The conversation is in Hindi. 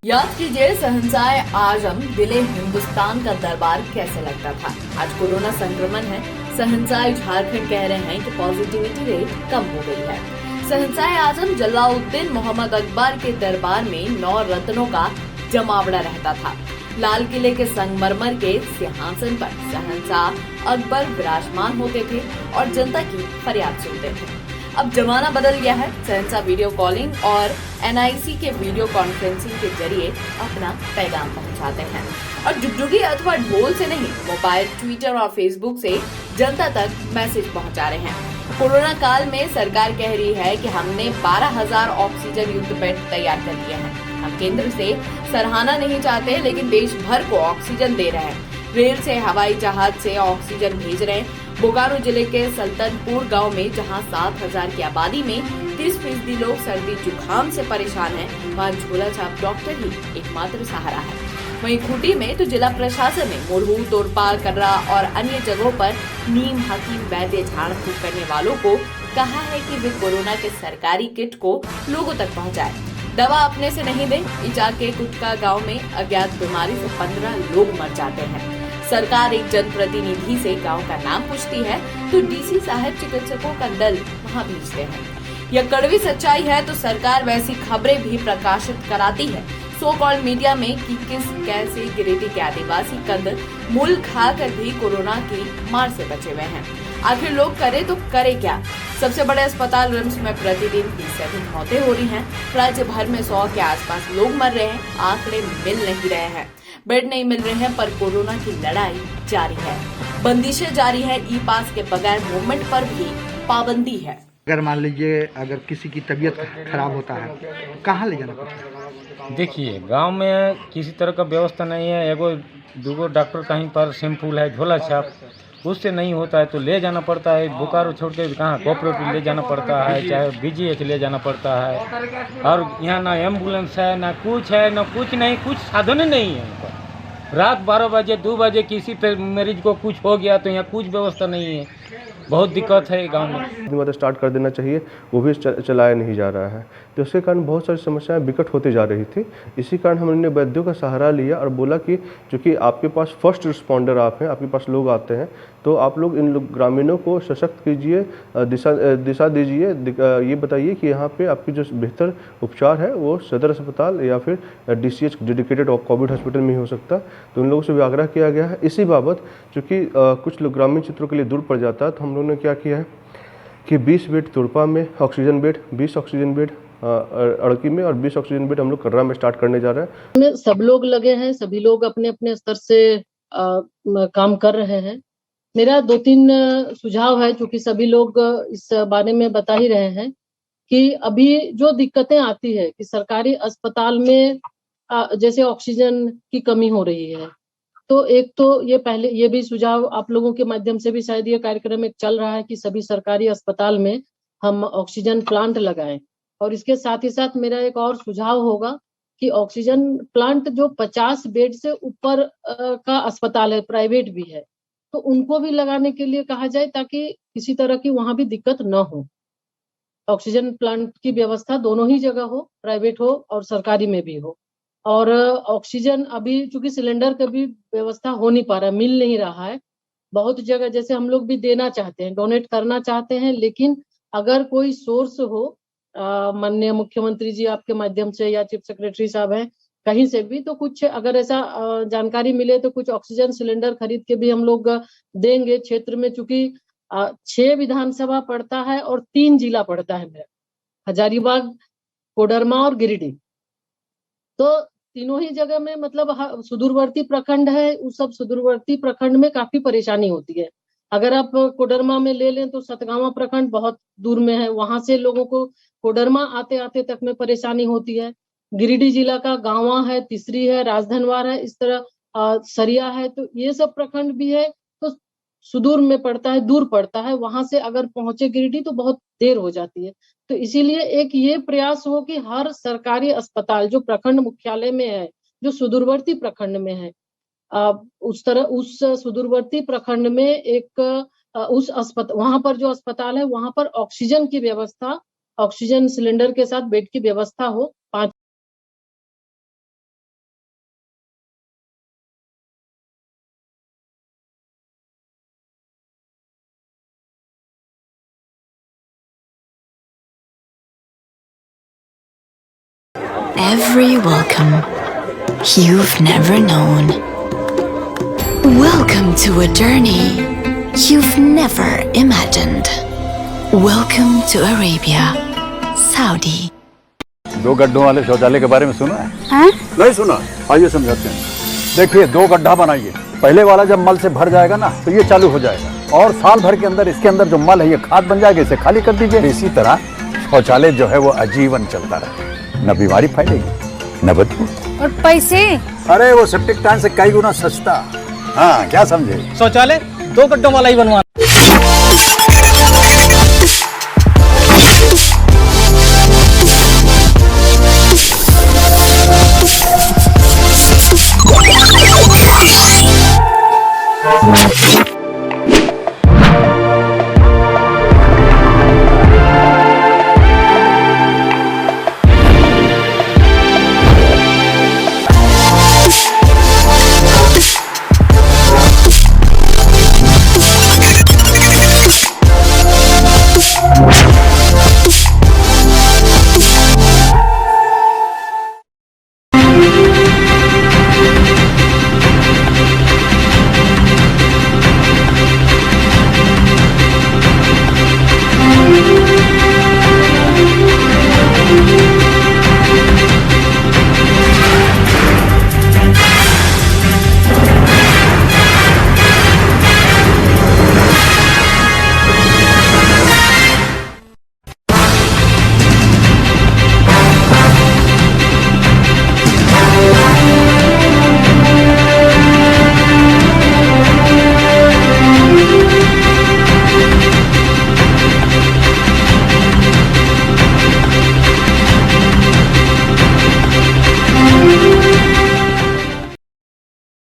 याद कीजिए शहंशाह आजम दिले हिंदुस्तान का दरबार कैसे लगता था। आज कोरोना संक्रमण है। शहंशाह झारखंड कह रहे हैं कि पॉजिटिविटी रेट कम हो गई है। शहंशाह आजम जलालुद्दीन मोहम्मद अकबर के दरबार में 9 रत्नों का जमावड़ा रहता था। लाल किले के संगमरमर के सिंहासन पर शहंशाह अकबर विराजमान होते थे और जनता की फरियाद सुनते थे। अब जमाना बदल गया है। शहंशाह वीडियो कॉलिंग और NIC के वीडियो कॉन्फ्रेंसिंग के जरिए अपना पैगाम पहुंचाते हैं और जुगजुगी अथवा ढोल से नहीं, मोबाइल, ट्विटर और फेसबुक से जनता तक मैसेज पहुंचा रहे हैं। कोरोना काल में सरकार कह रही है कि हमने 12,000 ऑक्सीजन युक्त बेड तैयार कर दिए हैं। हम केंद्र से सराहना नहीं चाहते, लेकिन देश भर को ऑक्सीजन दे रहे हैं। रेल से, हवाई जहाज से ऑक्सीजन भेज रहे हैं। बोकारो जिले के सल्तनपुर गांव में जहां 7,000 की आबादी में 30% लोग सर्दी जुकाम से परेशान हैं, वहां झोला छाप डॉक्टर ही एकमात्र सहारा है। वहीं खूंटी में तो जिला प्रशासन ने मुरहू, तोरपा, कर्रा और अन्य जगहों पर नीम, हकीम, वैद्य, झाड़ फूक करने वालों को कहा है कि वे कोरोना के सरकारी किट को लोगों तक पहुँचाए। दवा अपने से नहीं दे। इचा के कुटका गाँव में अज्ञात बीमारी से 15 लोग मर जाते हैं। सरकार एक जनप्रतिनिधि से गांव का नाम पूछती है तो DC साहब चिकित्सकों का दल वहां भेजते हैं। यह कड़वी सच्चाई है तो सरकार वैसी खबरें भी प्रकाशित कराती है सो कॉल्ड मीडिया में कि किस कैसे गिरिडीह के आदिवासी कंद मूल खाकर भी कोरोना की मार से बचे हुए हैं। आखिर लोग करे तो करे क्या। सबसे बड़े अस्पताल रिम्स में प्रतिदिन 20 से अधिक मौतें हो रही हैं। राज्य भर में 100 के आसपास लोग मर रहे हैं। आंकड़े मिल नहीं रहे हैं, बेड नहीं मिल रहे हैं, पर कोरोना की लड़ाई जारी है। बंदिशें जारी है। ई-पास के बगैर मूवमेंट पर भी पाबंदी है। अगर मान लीजिए अगर किसी की तबीयत खराब होता है, कहाँ ले जाना पड़ता है? देखिए, गांव में किसी तरह का व्यवस्था नहीं है। एगो दूगो डॉक्टर कहीं पर सिंपल है, झोला छाप, उससे नहीं होता है तो ले जाना पड़ता है। बोकारो छोड़ के कहाँ कोऑपरेटिव ले जाना पड़ता है, चाहे BGH ले जाना पड़ता है। और यहाँ ना एम्बुलेंस है, ना कुछ है, ना कुछ नहीं, कुछ साधन नहीं है यहाँ पर। रात 12 बजे 2 बजे किसी पे मरीज को कुछ हो गया तो यहाँ कुछ व्यवस्था नहीं है। बहुत दिक्कत है गांव में। स्टार्ट कर देना चाहिए, वो भी चलाया नहीं जा रहा है, तो उसके कारण बहुत सारी समस्याएं विकट होती जा रही थी। इसी कारण हमने वैद्यों का सहारा लिया और बोला कि चूँकि आपके पास फर्स्ट रिस्पॉन्डर आप हैं, आपके पास लोग आते हैं, तो आप लोग इन ग्रामीणों को सशक्त कीजिए, दिशा दीजिए, ये बताइए कि यहाँ पे आपकी जो बेहतर उपचार है वो सदर अस्पताल या फिर DCH डेडिकेटेड कोविड हॉस्पिटल में ही हो सकता। तो उन लोगों से भी आग्रह किया गया है। इसी बाबत चूँकि कुछ लोग ग्रामीण क्षेत्रों के लिए दूर पड़ जाता है, तो हम लोगों ने क्या किया है कि 20 बेड तुरपा में oxygen bed, 20 oxygen bed Arki में और 20 ऑक्सीजन बेड हम लोग कर्रा में स्टार्ट करने जा रहे हैं। सब लोग लगे हैं, सभी लोग अपने अपने स्तर से काम कर रहे हैं। मेरा 2-3 सुझाव है, क्योंकि सभी लोग इस बारे में बता ही रहे हैं कि अभी जो दिक्कतें आती है कि सरकारी अस्पताल में जैसे ऑक्सीजन की कमी हो रही है, तो एक तो ये पहले ये भी सुझाव आप लोगों के माध्यम से भी शायद ये कार्यक्रम एक चल रहा है कि सभी सरकारी अस्पताल में हम ऑक्सीजन प्लांट लगाएं। और इसके साथ ही साथ मेरा एक और सुझाव होगा कि ऑक्सीजन प्लांट जो 50 बेड से ऊपर का अस्पताल है, प्राइवेट भी है, तो उनको भी लगाने के लिए कहा जाए ताकि किसी तरह की वहां भी दिक्कत न हो। ऑक्सीजन प्लांट की व्यवस्था दोनों ही जगह हो, प्राइवेट हो और सरकारी में भी हो। और ऑक्सीजन अभी चूंकि सिलेंडर का भी व्यवस्था हो नहीं पा रहा, मिल नहीं रहा है बहुत जगह। जैसे हम लोग भी देना चाहते हैं, डोनेट करना चाहते हैं, लेकिन अगर कोई सोर्स हो, माननीय मुख्यमंत्री जी आपके माध्यम से या चीफ सेक्रेटरी साहब हैं कहीं से भी, तो कुछ अगर ऐसा जानकारी मिले तो कुछ ऑक्सीजन सिलेंडर खरीद के भी हम लोग देंगे। क्षेत्र में चूंकि 6 विधानसभा पड़ता है और 3 जिला पड़ता है मेरा, हजारीबाग, कोडरमा और गिरिडीह। तो तीनों ही जगह में मतलब सुदूरवर्ती प्रखंड है, उस सब सुदूरवर्ती प्रखंड में काफी परेशानी होती है। अगर आप कोडरमा में ले लें तो सतगावा प्रखंड बहुत दूर में है, वहां से लोगों को कोडरमा आते आते तक में परेशानी होती है। गिरिडीह जिला का गांवा है, तीसरी है, राजधनवार है, इस तरह सरिया है, तो ये सब प्रखंड भी है, तो सुदूर में पड़ता है, दूर पड़ता है। वहां से अगर पहुंचे गिरिडीह तो बहुत देर हो जाती है। तो इसीलिए एक ये प्रयास हो कि हर सरकारी अस्पताल जो प्रखंड मुख्यालय में है, जो सुदूरवर्ती प्रखंड में है, उस सुदूरवर्ती प्रखंड में एक उस अस्पताल, वहां पर जो अस्पताल है वहां पर ऑक्सीजन की व्यवस्था, ऑक्सीजन सिलेंडर के साथ बेड की व्यवस्था हो। 5 every welcome you've never known. Welcome to a journey you've never imagined. Welcome to Arabia, Saudi. 2 गड्ढों वाले शौचालय के बारे में सुना है? हाँ? नहीं सुना? आइए समझाते हैं। देखिए, 2 गड्ढा बनाइए। पहले वाला जब मल से भर जाएगा ना, तो ये चालू हो जाएगा और साल भर के अंदर इसके अंदर जो मल है ये खाद बन जाएगा, इसे खाली कर दीजिए। इसी तरह शौचालय जो है वो आजीवन चलता रहे, न बीमारी फैलेगी न बदबू। और पैसे? अरे वो सेप्टिक टैंक से कई गुना सस्ता। हाँ, क्या समझे? शौचालय 2 गड्ढों वाला ही बनवाना